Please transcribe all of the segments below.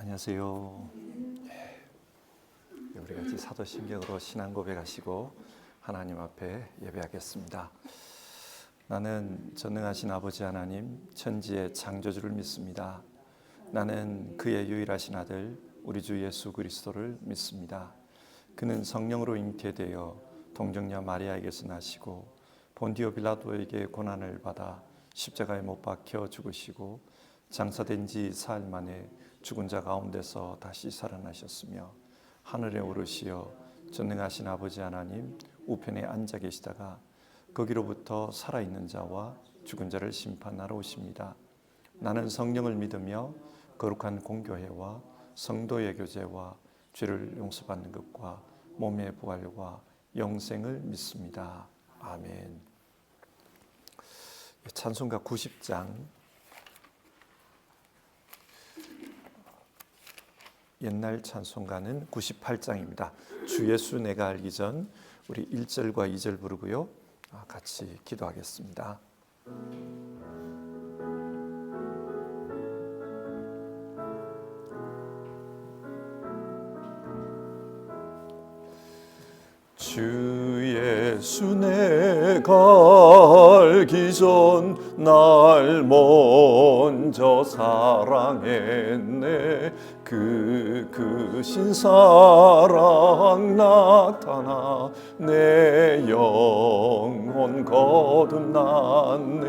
안녕하세요. 우리 같이 사도신경으로 신앙 고백하시고 하나님 앞에 예배하겠습니다. 나는 전능하신 아버지 하나님, 천지의 창조주를 믿습니다. 나는 그의 유일하신 아들 우리 주 예수 그리스도를 믿습니다. 그는 성령으로 잉태되어 동정녀 마리아에게서 나시고 본디오 빌라도에게 고난을 받아 십자가에 못 박혀 죽으시고 장사된 지 사흘 만에 죽은 자 가운데서 다시 살아나셨으며 하늘에 오르시어 전능하신 아버지 하나님 우편에 앉아 계시다가 거기로부터 살아있는 자와 죽은 자를 심판하러 오십니다. 나는 성령을 믿으며 거룩한 공교회와 성도의 교제와 죄를 용서받는 것과 몸의 부활과 영생을 믿습니다. 아멘. 찬송가 90장 옛날 찬송가는 98장입니다. 주 예수 내가 알기 전 우리 1절과 2절 부르고요. 같이 기도하겠습니다. 주 예수 내가 알기 전 날 먼저 사랑했네. 그 크신 사랑 나타나 내 영혼 거듭났네.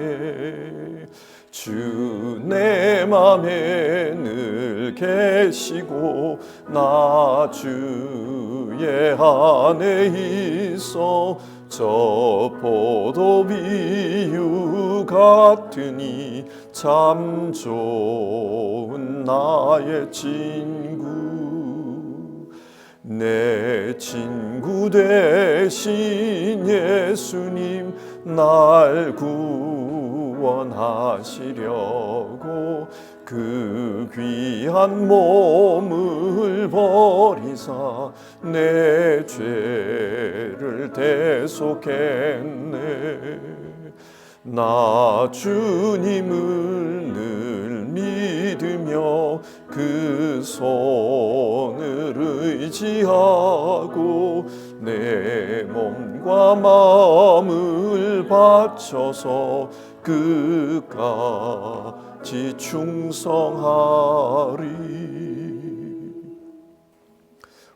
주 내 맘에 늘 계시고 나 주의 안에 있어 저 포도 비유 같으니 참 좋은 나의 친구. 내 친구 되신 예수님 날 구원하시려고 그 귀한 몸을 버리사 내 죄를 대속했네. 나 주님을 늘 믿으며 그 손을 의지하고 내 몸과 마음을 바쳐서 끝까지 충성하리.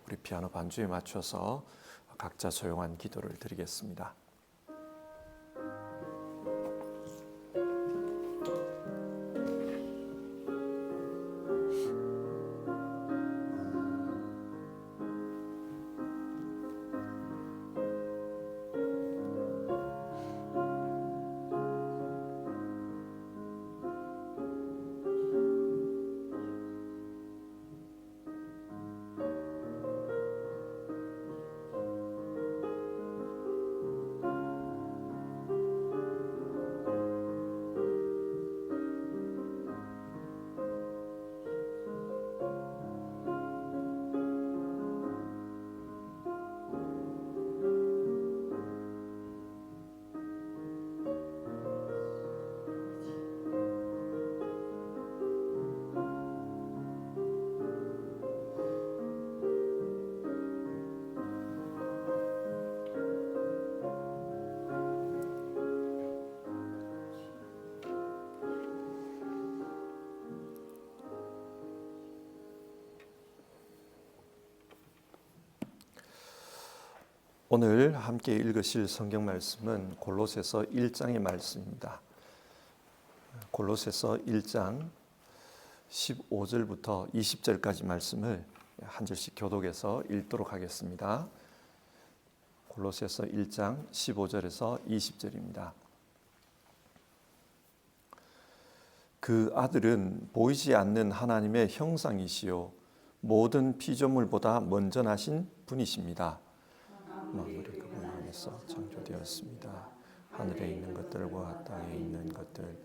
우리 피아노 반주에 맞춰서 각자 조용한 기도를 드리겠습니다. 오늘 함께 읽으실 성경 말씀은 골로새서 1장의 말씀입니다. 골로새서 1장 15절부터 20절까지 말씀을 한 절씩 교독해서 읽도록 하겠습니다. 골로새서 1장 15절에서 20절입니다. 그 아들은 보이지 않는 하나님의 형상이시요 모든 피조물보다 먼저 나신 분이십니다. 만물이 그분 안에서 창조되었습니다. 하늘에 있는 것들과 땅에 있는 것들,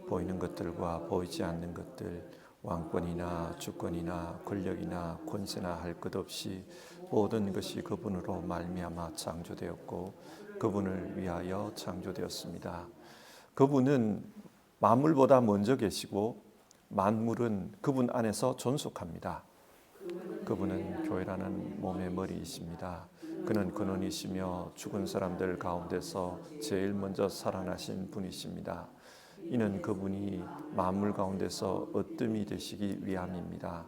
보이는 것들과 보이지 않는 것들, 왕권이나 주권이나 권력이나 권세나 할 것 없이 모든 것이 그분으로 말미암아 창조되었고 그분을 위하여 창조되었습니다. 그분은 만물보다 먼저 계시고 만물은 그분 안에서 존속합니다. 그분은 교회라는 몸의 머리이십니다. 그는 근원이시며 죽은 사람들 가운데서 제일 먼저 살아나신 분이십니다. 이는 그분이 만물 가운데서 으뜸이 되시기 위함입니다.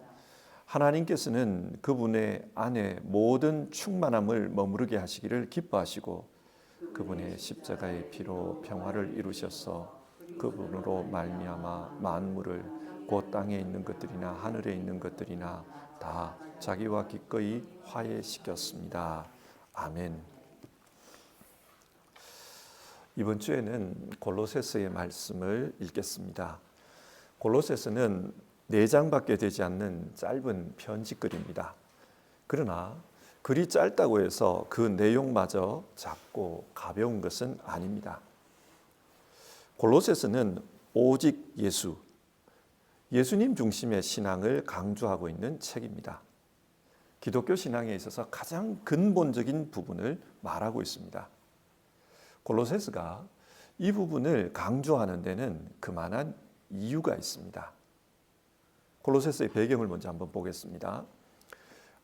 하나님께서는 그분의 안에 모든 충만함을 머무르게 하시기를 기뻐하시고 그분의 십자가의 피로 평화를 이루셔서 그분으로 말미암아 만물을 곧 땅에 있는 것들이나 하늘에 있는 것들이나 다 자기와 기꺼이 화해시켰습니다. 아멘. 이번 주에는 골로새서의 말씀을 읽겠습니다. 골로새서는 4장밖에 되지 않는 짧은 편지글입니다. 그러나 글이 짧다고 해서 그 내용마저 작고 가벼운 것은 아닙니다. 골로새서는 오직 예수님 중심의 신앙을 강조하고 있는 책입니다. 기독교 신앙에 있어서 가장 근본적인 부분을 말하고 있습니다. 골로새서가 이 부분을 강조하는 데는 그만한 이유가 있습니다. 골로새서의 배경을 먼저 한번 보겠습니다.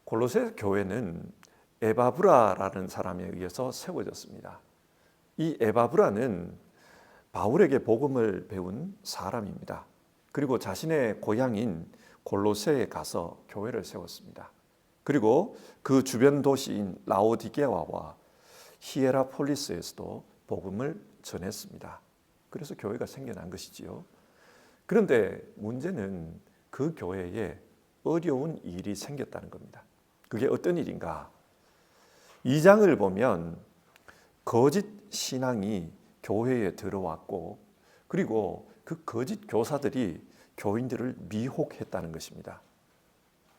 골로새 교회는 에바브라라는 사람에 의해서 세워졌습니다. 이 에바브라는 바울에게 복음을 배운 사람입니다. 그리고 자신의 고향인 골로새에 가서 교회를 세웠습니다. 그리고 그 주변 도시인 라오디게아와 히에라폴리스에서도 복음을 전했습니다. 그래서 교회가 생겨난 것이지요. 그런데 문제는 그 교회에 어려운 일이 생겼다는 겁니다. 그게 어떤 일인가? 2장을 보면 거짓 신앙이 교회에 들어왔고 그리고 그 거짓 교사들이 교인들을 미혹했다는 것입니다.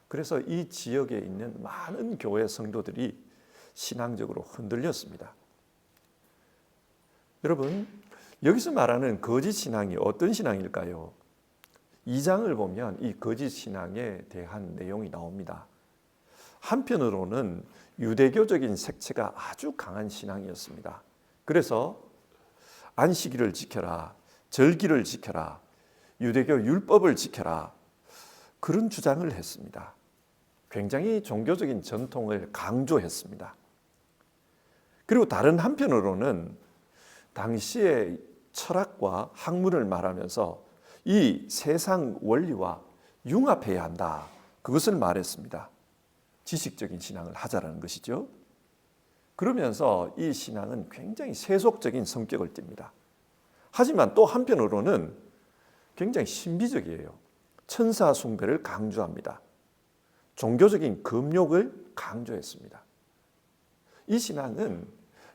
그래서 이 지역에 있는 많은 교회 성도들이 신앙적으로 흔들렸습니다. 여러분, 여기서 말하는 거짓 신앙이 어떤 신앙일까요? 2장을 보면 이 거짓 신앙에 대한 내용이 나옵니다. 한편으로는 유대교적인 색채가 아주 강한 신앙이었습니다. 그래서 안식일을 지켜라, 절기를 지켜라, 유대교 율법을 지켜라, 그런 주장을 했습니다. 굉장히 종교적인 전통을 강조했습니다. 그리고 다른 한편으로는 당시의 철학과 학문을 말하면서 이 세상 원리와 융합해야 한다, 그것을 말했습니다. 지식적인 신앙을 하자라는 것이죠. 그러면서 이 신앙은 굉장히 세속적인 성격을 띱니다. 하지만 또 한편으로는 굉장히 신비적이에요. 천사 숭배를 강조합니다. 종교적인 금욕을 강조했습니다. 이 신앙은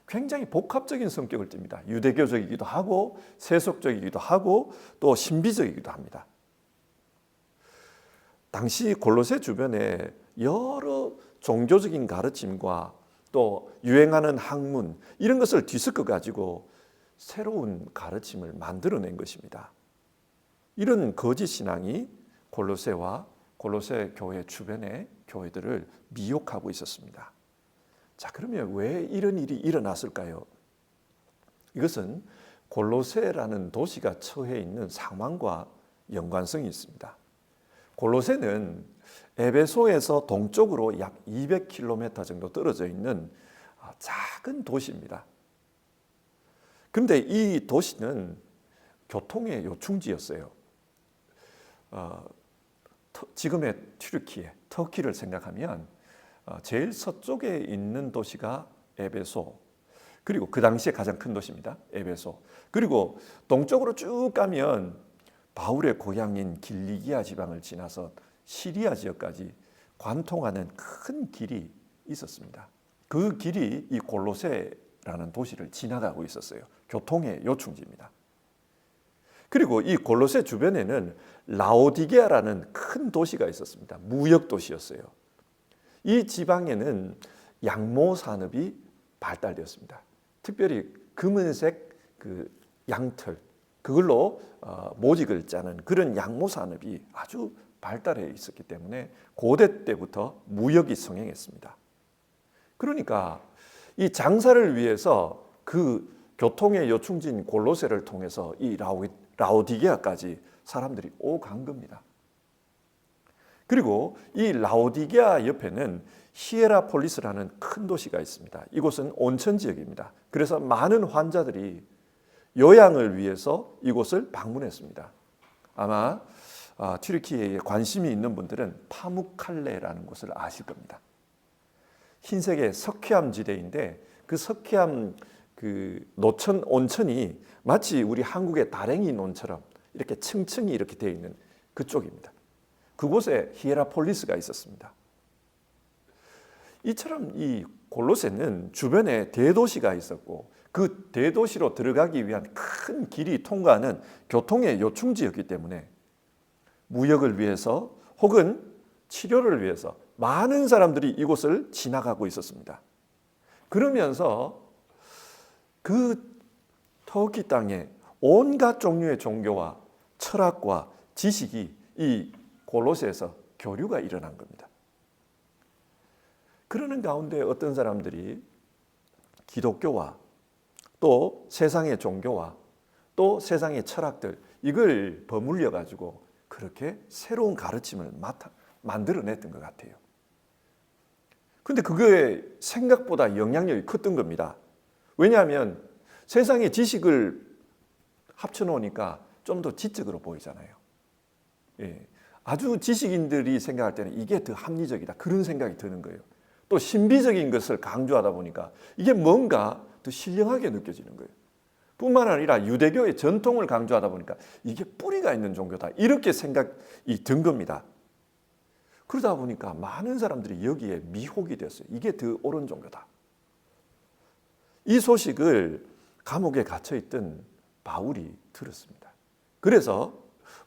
굉장히 복합적인 성격을 띱니다. 유대교적이기도 하고 세속적이기도 하고 또 신비적이기도 합니다. 당시 골로새 주변에 여러 종교적인 가르침과 또 유행하는 학문 이런 것을 뒤섞어 가지고 새로운 가르침을 만들어낸 것입니다. 이런 거짓 신앙이 골로새와 골로새 교회 주변의 교회들을 미혹하고 있었습니다. 자, 그러면 왜 이런 일이 일어났을까요? 이것은 골로새라는 도시가 처해 있는 상황과 연관성이 있습니다. 골로새는 에베소에서 동쪽으로 약 200km 정도 떨어져 있는 작은 도시입니다. 그런데 이 도시는 교통의 요충지였어요. 지금의 튀르키예, 터키를 생각하면 제일 서쪽에 있는 도시가 에베소, 그리고 그 당시에 가장 큰 도시입니다. 에베소. 그리고 동쪽으로 쭉 가면 바울의 고향인 길리기아 지방을 지나서 시리아 지역까지 관통하는 큰 길이 있었습니다. 그 길이 이 골로새라는 도시를 지나가고 있었어요. 교통의 요충지입니다. 그리고 이 골로새 주변에는 라오디게아라는 큰 도시가 있었습니다. 무역 도시였어요. 이 지방에는 양모 산업이 발달되었습니다. 특별히 검은색 그 양털, 그걸로 모직을 짜는 그런 양모 산업이 아주 발달해 있었기 때문에 고대 때부터 무역이 성행했습니다. 그러니까 이 장사를 위해서 그 교통의 요충지인 골로새를 통해서 이 라오디게아까지 사람들이 오간 겁니다. 그리고 이 라오디게아 옆에는 히에라폴리스라는 큰 도시가 있습니다. 이곳은 온천 지역입니다. 그래서 많은 환자들이 요양을 위해서 이곳을 방문했습니다. 아마 튀르키예에 관심이 있는 분들은 파묵칼레라는 곳을 아실 겁니다. 흰색의 석회암 지대인데 그 석회암 그 노천 온천이 마치 우리 한국의 다랭이 논처럼 이렇게 층층이 이렇게 되어 있는 그쪽입니다. 그곳에 히에라폴리스가 있었습니다. 이처럼 이 골로새는 주변에 대도시가 있었고 그 대도시로 들어가기 위한 큰 길이 통과하는 교통의 요충지였기 때문에 무역을 위해서 혹은 치료를 위해서 많은 사람들이 이곳을 지나가고 있었습니다. 그러면서 그 터키 땅에 온갖 종류의 종교와 철학과 지식이 이 골로새에서 교류가 일어난 겁니다. 그러는 가운데 어떤 사람들이 기독교와 또 세상의 종교와 또 세상의 철학들 이걸 버물려 가지고 그렇게 새로운 가르침을 만들어냈던 것 같아요. 근데 그게 생각보다 영향력이 컸던 겁니다. 왜냐하면 세상의 지식을 합쳐놓으니까 좀 더 지적으로 보이잖아요. 예. 아주 지식인들이 생각할 때는 이게 더 합리적이다 그런 생각이 드는 거예요. 또 신비적인 것을 강조하다 보니까 이게 뭔가 더 신령하게 느껴지는 거예요. 뿐만 아니라 유대교의 전통을 강조하다 보니까 이게 뿌리가 있는 종교다 이렇게 생각이 든 겁니다. 그러다 보니까 많은 사람들이 여기에 미혹이 됐어요. 이게 더 옳은 종교다. 이 소식을 감옥에 갇혀있던 바울이 들었습니다. 그래서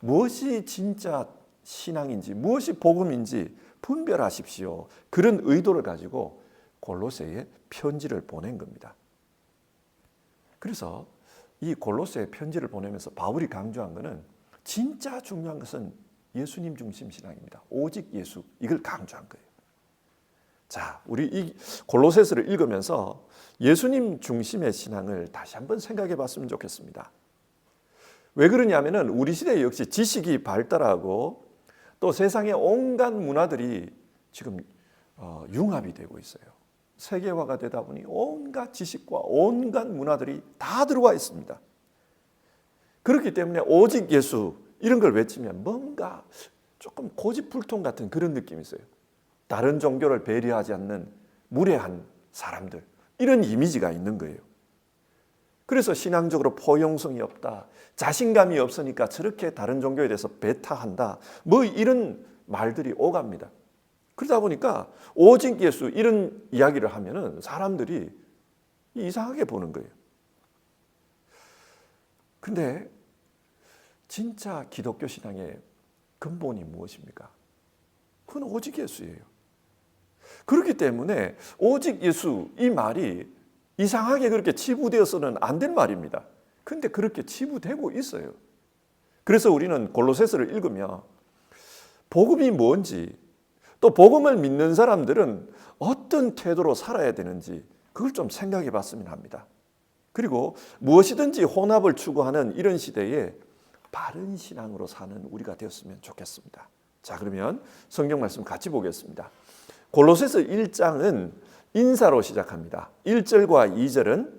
무엇이 진짜 신앙인지 무엇이 복음인지 분별하십시오. 그런 의도를 가지고 골로새에 편지를 보낸 겁니다. 그래서 이 골로새에 편지를 보내면서 바울이 강조한 것은 진짜 중요한 것은 예수님 중심 신앙입니다. 오직 예수 이걸 강조한 거예요. 자, 우리 이 골로새서를 읽으면서 예수님 중심의 신앙을 다시 한번 생각해 봤으면 좋겠습니다. 왜 그러냐면은 우리 시대 역시 지식이 발달하고 또 세상의 온갖 문화들이 지금 융합이 되고 있어요. 세계화가 되다 보니 온갖 지식과 온갖 문화들이 다 들어와 있습니다. 그렇기 때문에 오직 예수 이런 걸 외치면 뭔가 조금 고집불통 같은 그런 느낌이 있어요. 다른 종교를 배려하지 않는 무례한 사람들 이런 이미지가 있는 거예요. 그래서 신앙적으로 포용성이 없다. 자신감이 없으니까 저렇게 다른 종교에 대해서 배타한다. 뭐 이런 말들이 오갑니다. 그러다 보니까 오직 예수 이런 이야기를 하면은 사람들이 이상하게 보는 거예요. 근데 진짜 기독교 신앙의 근본이 무엇입니까? 그건 오직 예수예요. 그렇기 때문에 오직 예수 이 말이 이상하게 그렇게 치부되어서는 안 될 말입니다. 근데 그렇게 치부되고 있어요. 그래서 우리는 골로새서를 읽으며 복음이 뭔지 또 복음을 믿는 사람들은 어떤 태도로 살아야 되는지 그걸 좀 생각해 봤으면 합니다. 그리고 무엇이든지 혼합을 추구하는 이런 시대에 바른 신앙으로 사는 우리가 되었으면 좋겠습니다. 자, 그러면 성경 말씀 같이 보겠습니다. 골로새서 1장은 인사로 시작합니다. 1절과 2절은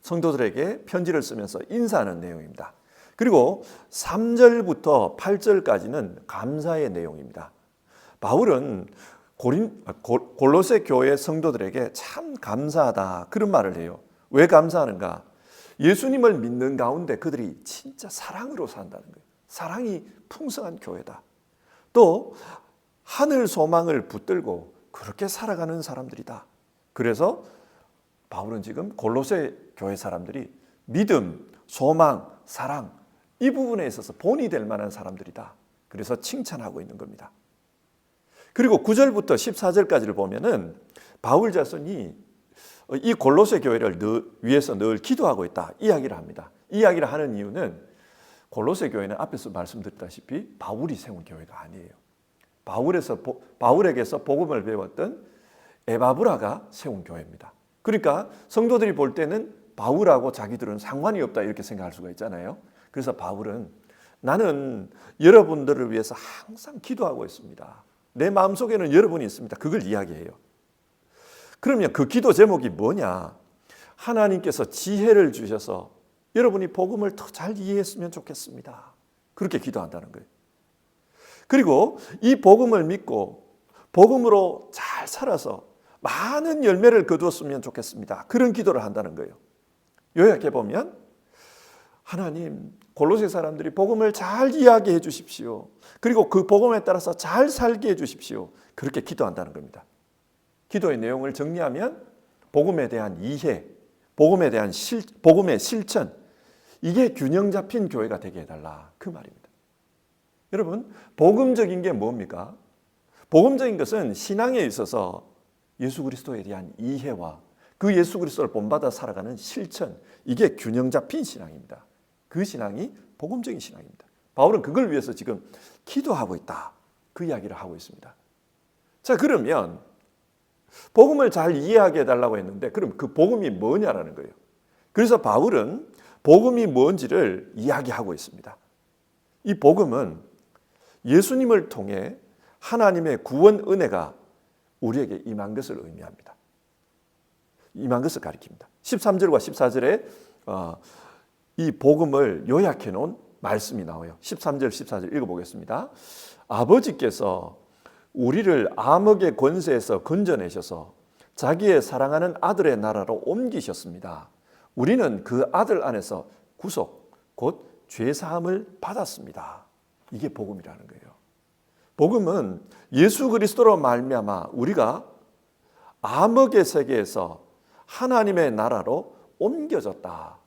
성도들에게 편지를 쓰면서 인사하는 내용입니다. 그리고 3절부터 8절까지는 감사의 내용입니다. 바울은 골로새 교회 성도들에게 참 감사하다 그런 말을 해요. 왜 감사하는가? 예수님을 믿는 가운데 그들이 진짜 사랑으로 산다는 거예요. 사랑이 풍성한 교회다. 또 하늘 소망을 붙들고 그렇게 살아가는 사람들이다. 그래서 바울은 지금 골로새 교회 사람들이 믿음, 소망, 사랑 이 부분에 있어서 본이 될 만한 사람들이다. 그래서 칭찬하고 있는 겁니다. 그리고 9절부터 14절까지를 보면은 바울 자손이 이 골로새 교회를 위해서 늘 기도하고 있다. 이야기를 합니다. 이야기를 하는 이유는 골로새 교회는 앞에서 말씀드렸다시피 바울이 세운 교회가 아니에요. 바울에게서 복음을 배웠던 에바브라가 세운 교회입니다. 그러니까 성도들이 볼 때는 바울하고 자기들은 상관이 없다 이렇게 생각할 수가 있잖아요. 그래서 바울은 나는 여러분들을 위해서 항상 기도하고 있습니다. 내 마음속에는 여러분이 있습니다. 그걸 이야기해요. 그러면 그 기도 제목이 뭐냐? 하나님께서 지혜를 주셔서 여러분이 복음을 더 잘 이해했으면 좋겠습니다. 그렇게 기도한다는 거예요. 그리고 이 복음을 믿고 복음으로 잘 살아서 많은 열매를 거두었으면 좋겠습니다. 그런 기도를 한다는 거예요. 요약해 보면 하나님, 골로새 사람들이 복음을 잘 이해하게 해 주십시오. 그리고 그 복음에 따라서 잘 살게 해 주십시오. 그렇게 기도한다는 겁니다. 기도의 내용을 정리하면 복음에 대한 이해, 복음에 대한 복음의 실천, 이게 균형 잡힌 교회가 되게 해달라, 그 말입니다. 여러분, 복음적인 게 뭡니까? 복음적인 것은 신앙에 있어서 예수 그리스도에 대한 이해와 그 예수 그리스도를 본받아 살아가는 실천, 이게 균형 잡힌 신앙입니다. 그 신앙이 복음적인 신앙입니다. 바울은 그걸 위해서 지금 기도하고 있다, 그 이야기를 하고 있습니다. 자, 그러면 복음을 잘 이해하게 해달라고 했는데 그럼 그 복음이 뭐냐라는 거예요. 그래서 바울은 복음이 뭔지를 이야기하고 있습니다. 이 복음은 예수님을 통해 하나님의 구원 은혜가 우리에게 임한 것을 의미합니다. 임한 것을 가리킵니다. 13절과 14절에 이 복음을 요약해 놓은 말씀이 나와요. 13절, 14절 읽어보겠습니다. 아버지께서 우리를 암흑의 권세에서 건져내셔서 자기의 사랑하는 아들의 나라로 옮기셨습니다. 우리는 그 아들 안에서 구속, 곧 죄사함을 받았습니다. 이게 복음이라는 거예요. 복음은 예수 그리스도로 말미암아 우리가 암흑의 세계에서 하나님의 나라로 옮겨졌다.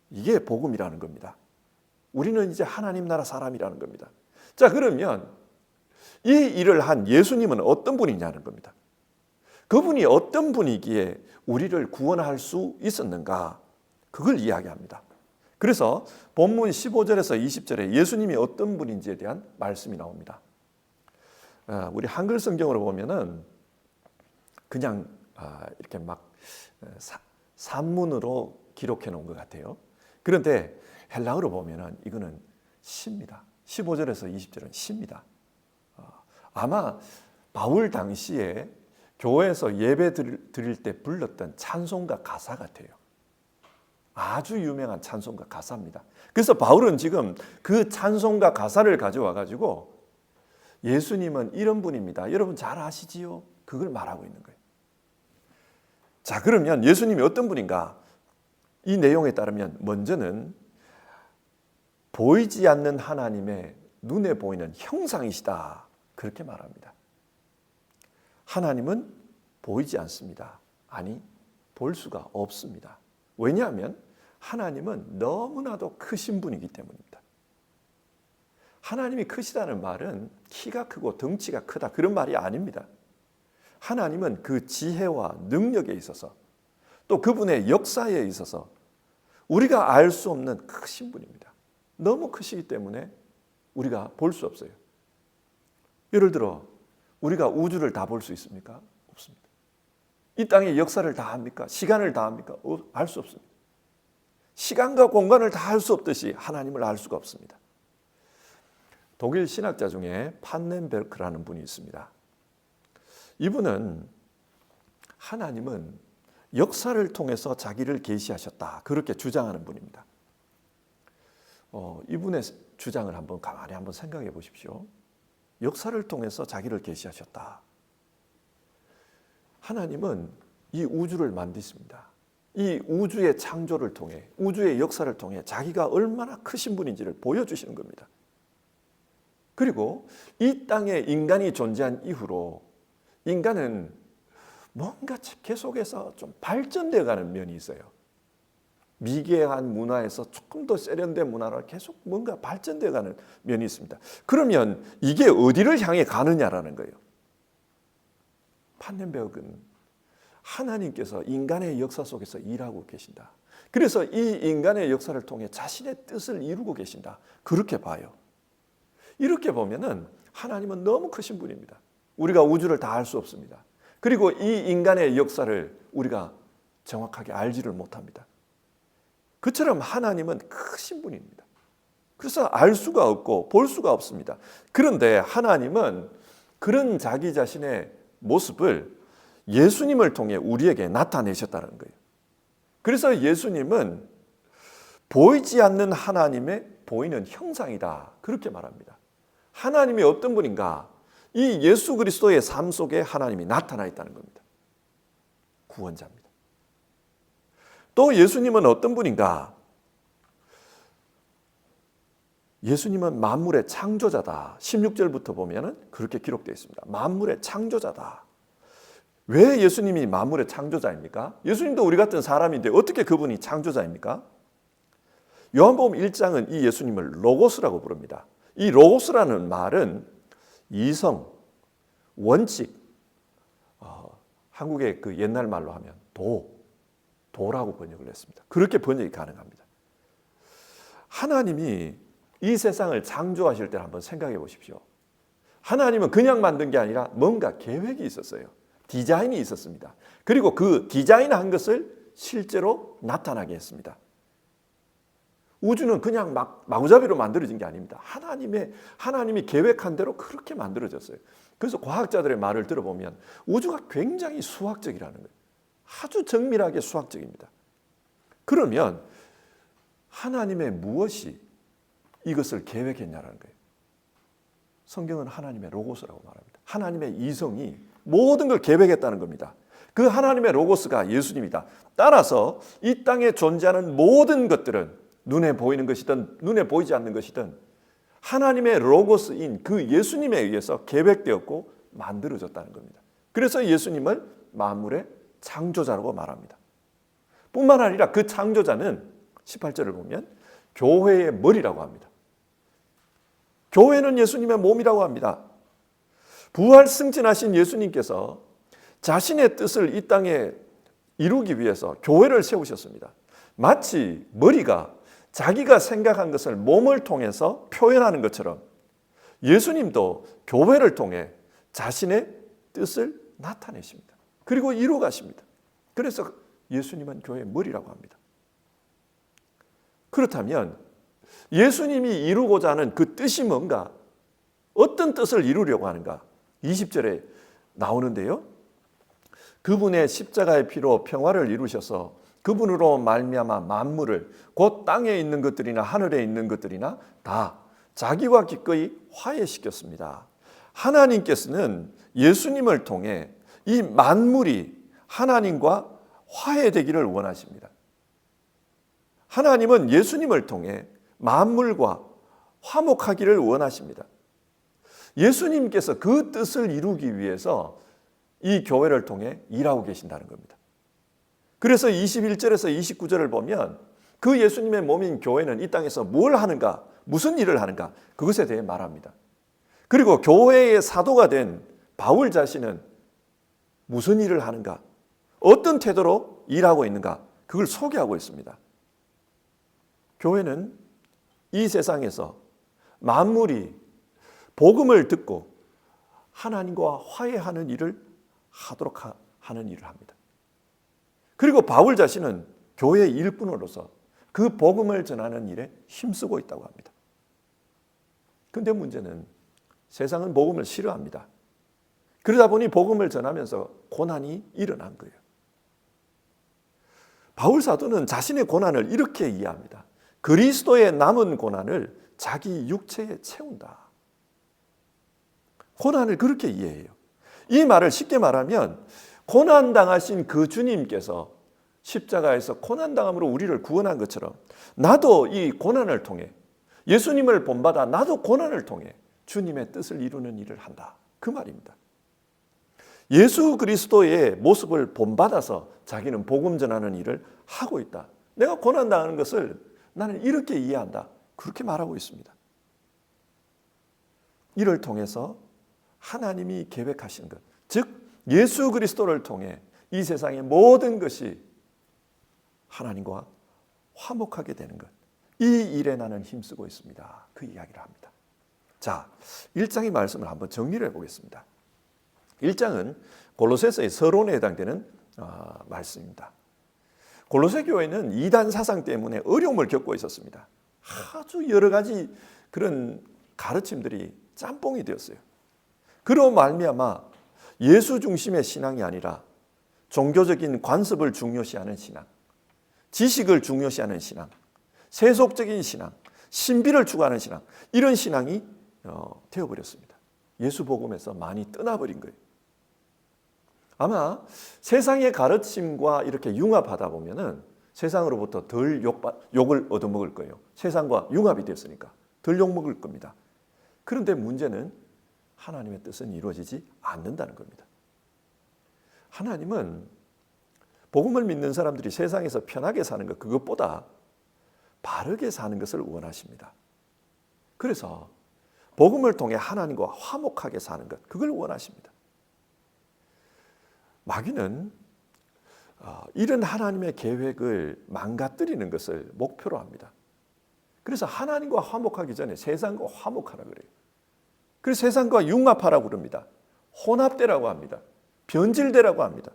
이게 복음이라는 겁니다. 우리는 이제 하나님 나라 사람이라는 겁니다. 자, 그러면 이 일을 한 예수님은 어떤 분이냐는 겁니다. 그분이 어떤 분이기에 우리를 구원할 수 있었는가? 그걸 이야기합니다. 그래서 본문 15절에서 20절에 예수님이 어떤 분인지에 대한 말씀이 나옵니다. 우리 한글 성경으로 보면은 그냥 이렇게 막 산문으로 기록해 놓은 것 같아요. 그런데 헬라어로 보면은 이거는 시입니다. 15절에서 20절은 시입니다. 아마 바울 당시에 교회에서 예배 드릴 때 불렀던 찬송가 가사 같아요. 아주 유명한 찬송가 가사입니다. 그래서 바울은 지금 그 찬송가 가사를 가져와 가지고 예수님은 이런 분입니다. 여러분 잘 아시지요? 그걸 말하고 있는 거예요. 자, 그러면 예수님이 어떤 분인가? 이 내용에 따르면 먼저는 보이지 않는 하나님의 눈에 보이는 형상이시다. 그렇게 말합니다. 하나님은 보이지 않습니다. 아니, 볼 수가 없습니다. 왜냐하면 하나님은 너무나도 크신 분이기 때문입니다. 하나님이 크시다는 말은 키가 크고 덩치가 크다, 그런 말이 아닙니다. 하나님은 그 지혜와 능력에 있어서 또 그분의 역사에 있어서 우리가 알 수 없는 크신 분입니다. 너무 크시기 때문에 우리가 볼 수 없어요. 예를 들어 우리가 우주를 다 볼 수 있습니까? 없습니다. 이 땅의 역사를 다 합니까? 시간을 다 합니까? 알 수 없습니다. 시간과 공간을 다 알 수 없듯이 하나님을 알 수가 없습니다. 독일 신학자 중에 판넨베르크라는 분이 있습니다. 이분은 하나님은 역사를 통해서 자기를 계시하셨다, 그렇게 주장하는 분입니다. 이분의 주장을 가만히 한번 생각해 보십시오. 역사를 통해서 자기를 계시하셨다. 하나님은 이 우주를 만드십니다. 이 우주의 창조를 통해, 우주의 역사를 통해 자기가 얼마나 크신 분인지를 보여주시는 겁니다. 그리고 이 땅에 인간이 존재한 이후로 인간은 뭔가 계속해서 좀 발전되어 가는 면이 있어요. 미개한 문화에서 조금 더 세련된 문화로 계속 뭔가 발전되어 가는 면이 있습니다. 그러면 이게 어디를 향해 가느냐라는 거예요. 판넨베르크는 하나님께서 인간의 역사 속에서 일하고 계신다. 그래서 이 인간의 역사를 통해 자신의 뜻을 이루고 계신다. 그렇게 봐요. 이렇게 보면은 하나님은 너무 크신 분입니다. 우리가 우주를 다 알 수 없습니다. 그리고 이 인간의 역사를 우리가 정확하게 알지를 못합니다. 그처럼 하나님은 크신 분입니다. 그래서 알 수가 없고 볼 수가 없습니다. 그런데 하나님은 그런 자기 자신의 모습을 예수님을 통해 우리에게 나타내셨다는 거예요. 그래서 예수님은 보이지 않는 하나님의 보이는 형상이다, 그렇게 말합니다. 하나님이 어떤 분인가? 이 예수 그리스도의 삶 속에 하나님이 나타나 있다는 겁니다. 구원자입니다. 또 예수님은 어떤 분인가? 예수님은 만물의 창조자다. 16절부터 보면 그렇게 기록되어 있습니다. 만물의 창조자다. 왜 예수님이 만물의 창조자입니까? 예수님도 우리 같은 사람인데 어떻게 그분이 창조자입니까? 요한복음 1장은 이 예수님을 로고스라고 부릅니다. 이 로고스라는 말은 이성, 원칙, 한국의 그 옛날 말로 하면 도라고 번역을 했습니다. 그렇게 번역이 가능합니다. 하나님이 이 세상을 창조하실 때 한번 생각해 보십시오. 하나님은 그냥 만든 게 아니라 뭔가 계획이 있었어요. 디자인이 있었습니다. 그리고 그 디자인한 것을 실제로 나타나게 했습니다. 우주는 그냥 마구잡이로 만들어진 게 아닙니다. 하나님이 계획한 대로 그렇게 만들어졌어요. 그래서 과학자들의 말을 들어보면 우주가 굉장히 수학적이라는 거예요. 아주 정밀하게 수학적입니다. 그러면 하나님의 무엇이 이것을 계획했냐라는 거예요. 성경은 하나님의 로고스라고 말합니다. 하나님의 이성이 모든 걸 계획했다는 겁니다. 그 하나님의 로고스가 예수님이다. 따라서 이 땅에 존재하는 모든 것들은 눈에 보이는 것이든 눈에 보이지 않는 것이든 하나님의 로고스인 그 예수님에 의해서 계획되었고 만들어졌다는 겁니다. 그래서 예수님을 만물의 창조자라고 말합니다. 뿐만 아니라 그 창조자는 18절을 보면 교회의 머리라고 합니다. 교회는 예수님의 몸이라고 합니다. 부활 승진하신 예수님께서 자신의 뜻을 이 땅에 이루기 위해서 교회를 세우셨습니다. 마치 머리가 자기가 생각한 것을 몸을 통해서 표현하는 것처럼 예수님도 교회를 통해 자신의 뜻을 나타내십니다. 그리고 이루 가십니다. 그래서 예수님은 교회의 머리라고 합니다. 그렇다면 예수님이 이루고자 하는 그 뜻이 뭔가? 어떤 뜻을 이루려고 하는가? 20절에 나오는데요. 그분의 십자가의 피로 평화를 이루셔서 그분으로 말미암아 만물을 곧 땅에 있는 것들이나 하늘에 있는 것들이나 다 자기와 기꺼이 화해시켰습니다. 하나님께서는 예수님을 통해 이 만물이 하나님과 화해되기를 원하십니다. 하나님은 예수님을 통해 만물과 화목하기를 원하십니다. 예수님께서 그 뜻을 이루기 위해서 이 교회를 통해 일하고 계신다는 겁니다. 그래서 21절에서 29절을 보면 그 예수님의 몸인 교회는 이 땅에서 뭘 하는가, 무슨 일을 하는가, 그것에 대해 말합니다. 그리고 교회의 사도가 된 바울 자신은 무슨 일을 하는가, 어떤 태도로 일하고 있는가, 그걸 소개하고 있습니다. 교회는 이 세상에서 만물이 복음을 듣고 하나님과 화해하는 일을 하도록 하는 일을 합니다. 그리고 바울 자신은 교회의 일꾼으로서 그 복음을 전하는 일에 힘쓰고 있다고 합니다. 그런데 문제는 세상은 복음을 싫어합니다. 그러다 보니 복음을 전하면서 고난이 일어난 거예요. 바울 사도는 자신의 고난을 이렇게 이해합니다. 그리스도의 남은 고난을 자기 육체에 채운다. 고난을 그렇게 이해해요. 이 말을 쉽게 말하면 고난당하신 그 주님께서 십자가에서 고난당함으로 우리를 구원한 것처럼 나도 이 고난을 통해 예수님을 본받아 나도 고난을 통해 주님의 뜻을 이루는 일을 한다. 그 말입니다. 예수 그리스도의 모습을 본받아서 자기는 복음 전하는 일을 하고 있다. 내가 고난당하는 것을 나는 이렇게 이해한다. 그렇게 말하고 있습니다. 이를 통해서 하나님이 계획하신 것, 즉 예수 그리스도를 통해 이 세상의 모든 것이 하나님과 화목하게 되는 것, 이 일에 나는 힘쓰고 있습니다. 그 이야기를 합니다. 자, 1장의 말씀을 한번 정리를 해보겠습니다. 1장은 골로새서의 서론에 해당되는 말씀입니다. 골로새 교회는 이단 사상 때문에 어려움을 겪고 있었습니다. 아주 여러 가지 그런 가르침들이 짬뽕이 되었어요. 그로 말미암아 예수 중심의 신앙이 아니라 종교적인 관습을 중요시하는 신앙, 지식을 중요시하는 신앙, 세속적인 신앙, 신비를 추구하는 신앙, 이런 신앙이 되어버렸습니다. 예수 복음에서 많이 떠나버린 거예요. 아마 세상의 가르침과 이렇게 융합하다 보면은 세상으로부터 덜 욕을 얻어먹을 거예요. 세상과 융합이 됐으니까 덜 욕먹을 겁니다. 그런데 문제는 하나님의 뜻은 이루어지지 않는다는 겁니다. 하나님은 복음을 믿는 사람들이 세상에서 편하게 사는 것, 그것보다 바르게 사는 것을 원하십니다. 그래서 복음을 통해 하나님과 화목하게 사는 것, 그걸 원하십니다. 마귀는 이런 하나님의 계획을 망가뜨리는 것을 목표로 합니다. 그래서 하나님과 화목하기 전에 세상과 화목하라 그래요. 그래서 세상과 융합하라고 그럽니다. 혼합되라고 합니다. 변질되라고 합니다.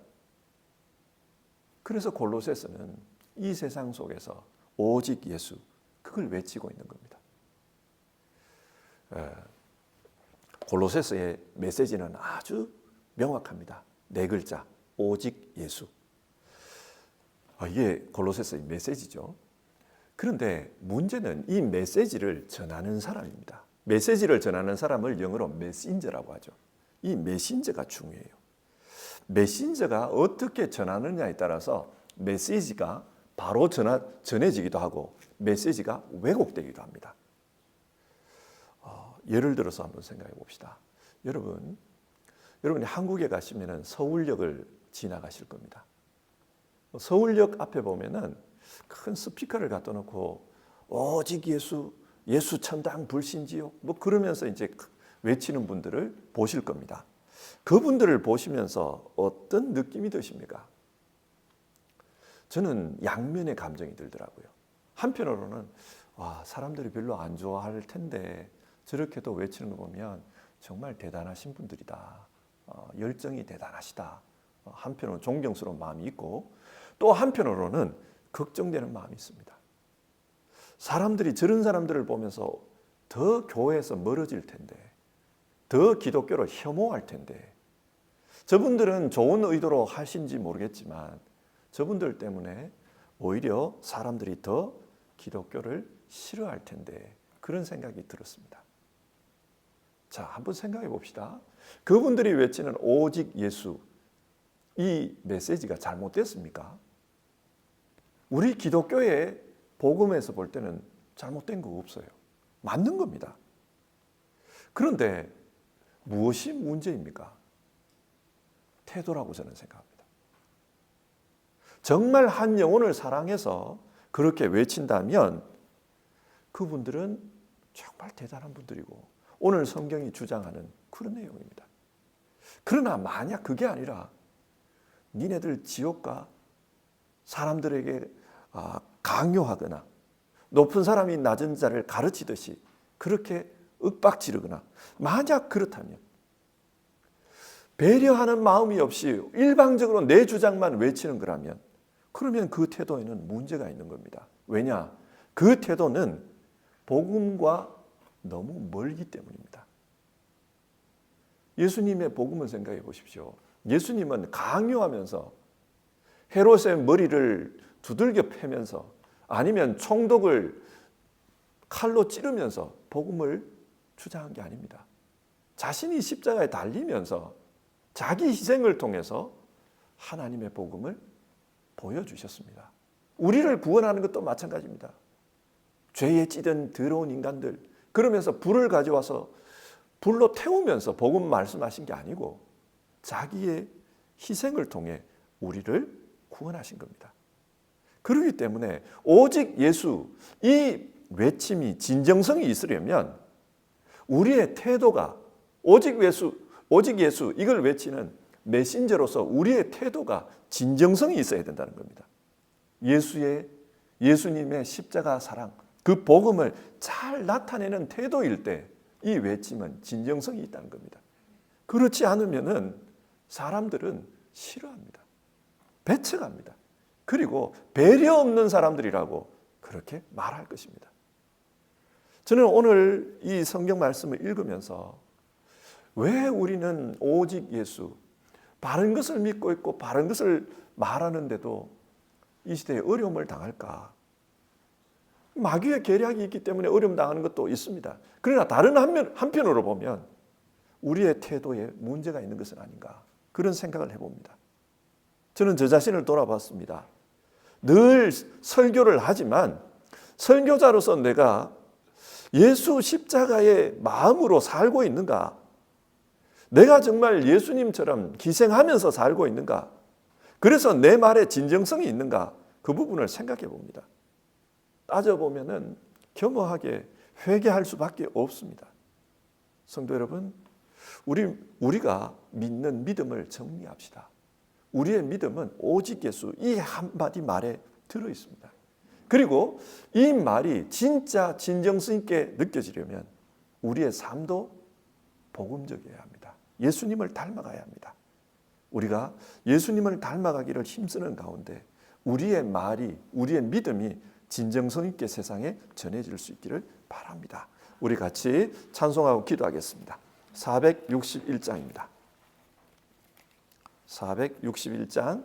그래서 골로새서는 이 세상 속에서 오직 예수, 그걸 외치고 있는 겁니다. 골로새서의 메시지는 아주 명확합니다. 4글자, 오직 예수. 이게 골로새서의 메시지죠. 그런데 문제는 이 메시지를 전하는 사람입니다. 메시지를 전하는 사람을 영어로 메신저라고 하죠. 이 메신저가 중요해요. 메신저가 어떻게 전하느냐에 따라서 메시지가 바로 전해지기도 하고 메시지가 왜곡되기도 합니다. 예를 들어서 한번 생각해 봅시다. 여러분이 한국에 가시면 서울역을 지나가실 겁니다. 서울역 앞에 보면은 큰 스피커를 갖다 놓고 오직 예수, 예수 천당 불신지옥 뭐 그러면서 이제 외치는 분들을 보실 겁니다. 그분들을 보시면서 어떤 느낌이 드십니까? 저는 양면의 감정이 들더라고요. 한편으로는 사람들이 별로 안 좋아할 텐데 저렇게도 외치는 거 보면 정말 대단하신 분들이다. 열정이 대단하시다. 한편으로는 존경스러운 마음이 있고 또 한편으로는 걱정되는 마음이 있습니다. 사람들이 저런 사람들을 보면서 더 교회에서 멀어질 텐데 더 기독교를 혐오할 텐데 저분들은 좋은 의도로 하신지 모르겠지만 저분들 때문에 오히려 사람들이 더 기독교를 싫어할 텐데 그런 생각이 들었습니다. 자, 한번 생각해 봅시다. 그분들이 외치는 오직 예수, 이 메시지가 잘못됐습니까? 우리 기독교의 복음에서 볼 때는 잘못된 거 없어요. 맞는 겁니다. 그런데 무엇이 문제입니까? 태도라고 저는 생각합니다. 정말 한 영혼을 사랑해서 그렇게 외친다면 그분들은 정말 대단한 분들이고 오늘 성경이 주장하는 그런 내용입니다. 그러나 만약 그게 아니라 니네들 지옥과 사람들에게 강요하거나 높은 사람이 낮은 자를 가르치듯이 그렇게 윽박지르거나 만약 그렇다면 배려하는 마음이 없이 일방적으로 내 주장만 외치는 거라면 그러면 그 태도에는 문제가 있는 겁니다. 왜냐? 그 태도는 복음과 너무 멀기 때문입니다. 예수님의 복음을 생각해 보십시오. 예수님은 강요하면서 헤롯의 머리를 두들겨 패면서 아니면 총독을 칼로 찌르면서 복음을 주장한 게 아닙니다. 자신이 십자가에 달리면서 자기 희생을 통해서 하나님의 복음을 보여주셨습니다. 우리를 구원하는 것도 마찬가지입니다. 죄에 찌든 더러운 인간들 그러면서 불을 가져와서 불로 태우면서 복음 말씀하신 게 아니고 자기의 희생을 통해 우리를 구원하신 겁니다. 그렇기 때문에 오직 예수 이 외침이 진정성이 있으려면 우리의 태도가 오직 예수 이걸 외치는 메신저로서 우리의 태도가 진정성이 있어야 된다는 겁니다. 예수님의 십자가 사랑 그 복음을 잘 나타내는 태도일 때 이 외침은 진정성이 있다는 겁니다. 그렇지 않으면은 사람들은 싫어합니다. 배척합니다. 그리고 배려 없는 사람들이라고 그렇게 말할 것입니다. 저는 오늘 이 성경 말씀을 읽으면서 왜 우리는 오직 예수, 바른 것을 믿고 있고 바른 것을 말하는데도 이 시대에 어려움을 당할까? 마귀의 계략이 있기 때문에 어려움 당하는 것도 있습니다. 그러나 다른 한편으로 보면 우리의 태도에 문제가 있는 것은 아닌가, 그런 생각을 해봅니다. 저는 저 자신을 돌아봤습니다. 늘 설교를 하지만 설교자로서 내가 예수 십자가의 마음으로 살고 있는가? 내가 정말 예수님처럼 희생하면서 살고 있는가? 그래서 내 말에 진정성이 있는가? 그 부분을 생각해 봅니다. 따져보면은 겸허하게 회개할 수밖에 없습니다. 성도 여러분, 우리가 믿는 믿음을 정리합시다. 우리의 믿음은 오직 예수, 이 한마디 말에 들어 있습니다. 그리고 이 말이 진짜 진정성 있게 느껴지려면 우리의 삶도 복음적이어야 합니다. 예수님을 닮아가야 합니다. 우리가 예수님을 닮아가기를 힘쓰는 가운데 우리의 말이, 우리의 믿음이 진정성 있게 세상에 전해질 수 있기를 바랍니다. 우리 같이 찬송하고 기도하겠습니다. 461장입니다. 461장,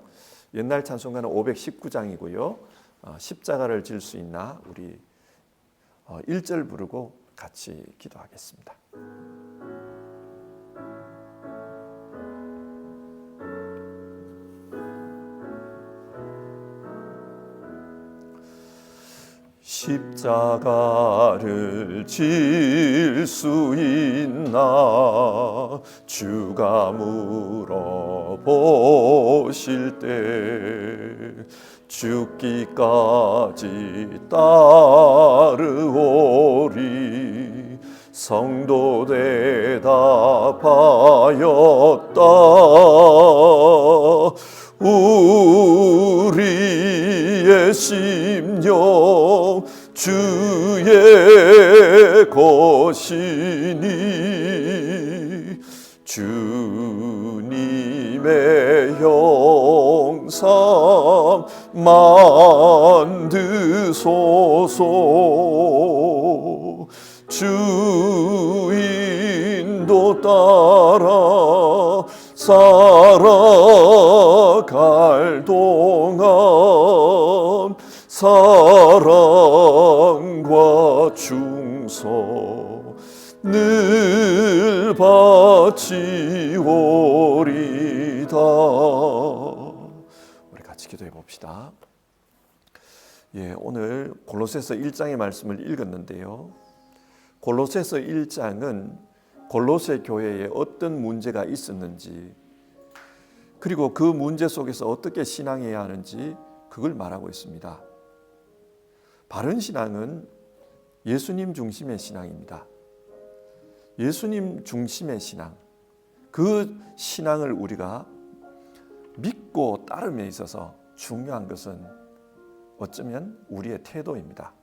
옛날 찬송가는 519장이고요. 십자가를 질 수 있나, 우리 1절 부르고 같이 기도하겠습니다. 십자가를 질 수 있나 주가 물어보실 때 죽기까지 따르오리 성도 대답하였다. 우리의 심령 주의 것이니 주님의 형상 만드소서. 주 인도 따라 살아갈 동안 사랑과 충성 늘 바치오리다. 우리 같이 기도해 봅시다. 오늘 골로새서 1장의 말씀을 읽었는데요. 골로새서 1장은 골로새 교회에 어떤 문제가 있었는지, 그리고 그 문제 속에서 어떻게 신앙해야 하는지 그걸 말하고 있습니다. 바른 신앙은 예수님 중심의 신앙입니다. 예수님 중심의 신앙, 그 신앙을 우리가 믿고 따름에 있어서 중요한 것은 어쩌면 우리의 태도입니다.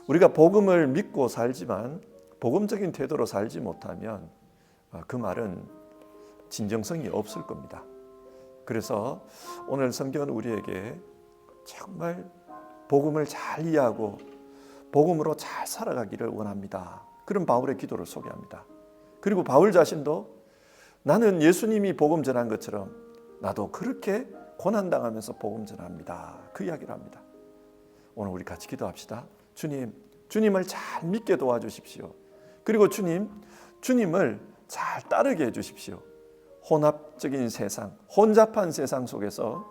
우리가 복음을 믿고 살지만 복음적인 태도로 살지 못하면 그 말은 진정성이 없을 겁니다. 그래서 오늘 성경은 우리에게 정말 복음을 잘 이해하고 복음으로 잘 살아가기를 원합니다. 그런 바울의 기도를 소개합니다. 그리고 바울 자신도 나는 예수님이 복음 전한 것처럼 나도 그렇게 고난당하면서 복음 전합니다. 그 이야기를 합니다. 오늘 우리 같이 기도합시다. 주님을 잘 믿게 도와주십시오. 그리고 주님을 잘 따르게 해주십시오. 혼합적인 세상, 혼잡한 세상 속에서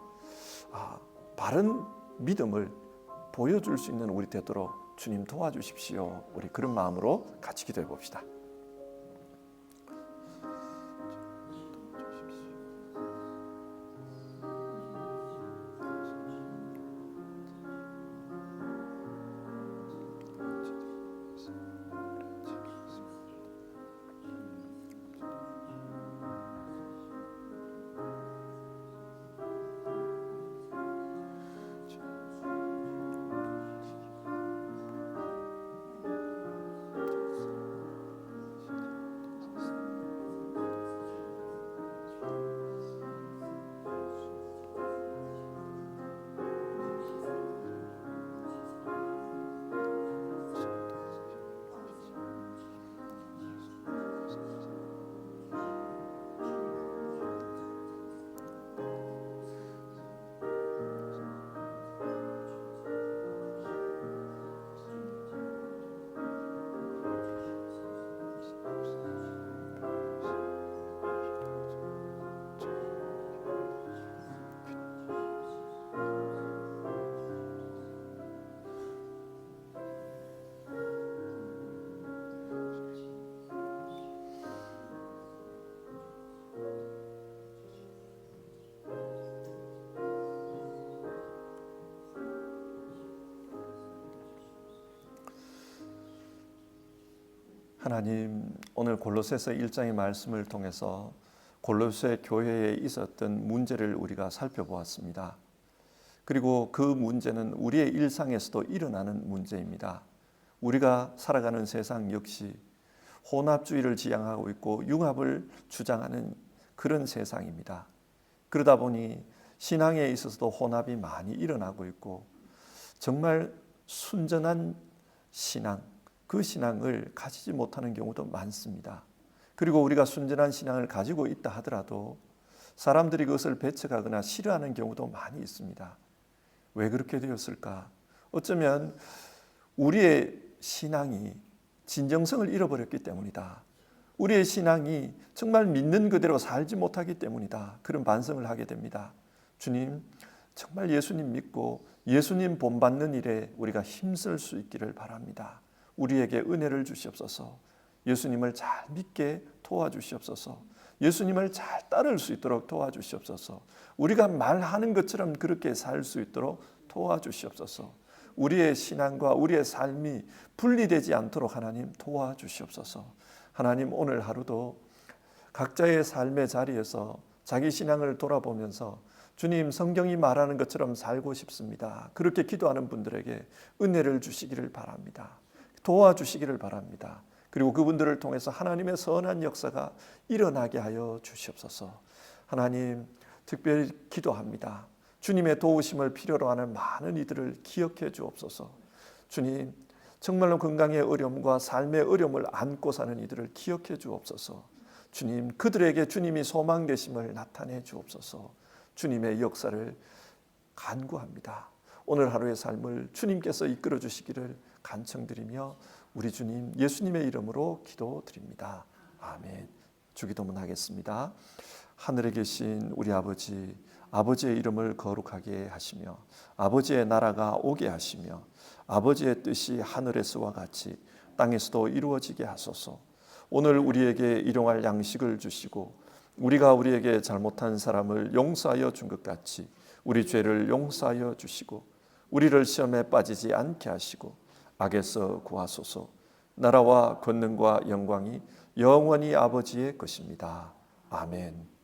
바른 믿음을 보여줄 수 있는 우리 되도록 주님 도와주십시오. 우리 그런 마음으로 같이 기도해 봅시다. 하나님, 오늘 골로새서 1장의 말씀을 통해서 골로새 교회에 있었던 문제를 우리가 살펴보았습니다. 그리고 그 문제는 우리의 일상에서도 일어나는 문제입니다. 우리가 살아가는 세상 역시 혼합주의를 지향하고 있고 융합을 주장하는 그런 세상입니다. 그러다 보니 신앙에 있어서도 혼합이 많이 일어나고 있고 정말 순전한 신앙, 그 신앙을 가지지 못하는 경우도 많습니다. 그리고 우리가 순전한 신앙을 가지고 있다 하더라도 사람들이 그것을 배척하거나 싫어하는 경우도 많이 있습니다. 왜 그렇게 되었을까? 어쩌면 우리의 신앙이 진정성을 잃어버렸기 때문이다. 우리의 신앙이 정말 믿는 그대로 살지 못하기 때문이다. 그런 반성을 하게 됩니다. 주님, 정말 예수님 믿고 예수님 본받는 일에 우리가 힘쓸 수 있기를 바랍니다. 우리에게 은혜를 주시옵소서. 예수님을 잘 믿게 도와주시옵소서. 예수님을 잘 따를 수 있도록 도와주시옵소서. 우리가 말하는 것처럼 그렇게 살 수 있도록 도와주시옵소서. 우리의 신앙과 우리의 삶이 분리되지 않도록 하나님 도와주시옵소서. 하나님, 오늘 하루도 각자의 삶의 자리에서 자기 신앙을 돌아보면서 주님, 성경이 말하는 것처럼 살고 싶습니다. 그렇게 기도하는 분들에게 은혜를 주시기를 바랍니다. 도와주시기를 바랍니다. 그리고 그분들을 통해서 하나님의 선한 역사가 일어나게 하여 주시옵소서. 하나님, 특별히 기도합니다. 주님의 도우심을 필요로 하는 많은 이들을 기억해 주옵소서. 주님, 정말로 건강의 어려움과 삶의 어려움을 안고 사는 이들을 기억해 주옵소서. 주님, 그들에게 주님이 소망 되심을 나타내 주옵소서. 주님의 역사를 간구합니다. 오늘 하루의 삶을 주님께서 이끌어 주시기를 간청드리며 우리 주님 예수님의 이름으로 기도드립니다. 아멘. 주기도문 하겠습니다. 하늘에 계신 우리 아버지, 아버지의 이름을 거룩하게 하시며 아버지의 나라가 오게 하시며 아버지의 뜻이 하늘에서와 같이 땅에서도 이루어지게 하소서. 오늘 우리에게 일용할 양식을 주시고 우리가 우리에게 잘못한 사람을 용서하여 준 것 같이 우리 죄를 용서하여 주시고 우리를 시험에 빠지지 않게 하시고 악에서 구하소서. 나라와 권능과 영광이 영원히 아버지의 것입니다. 아멘.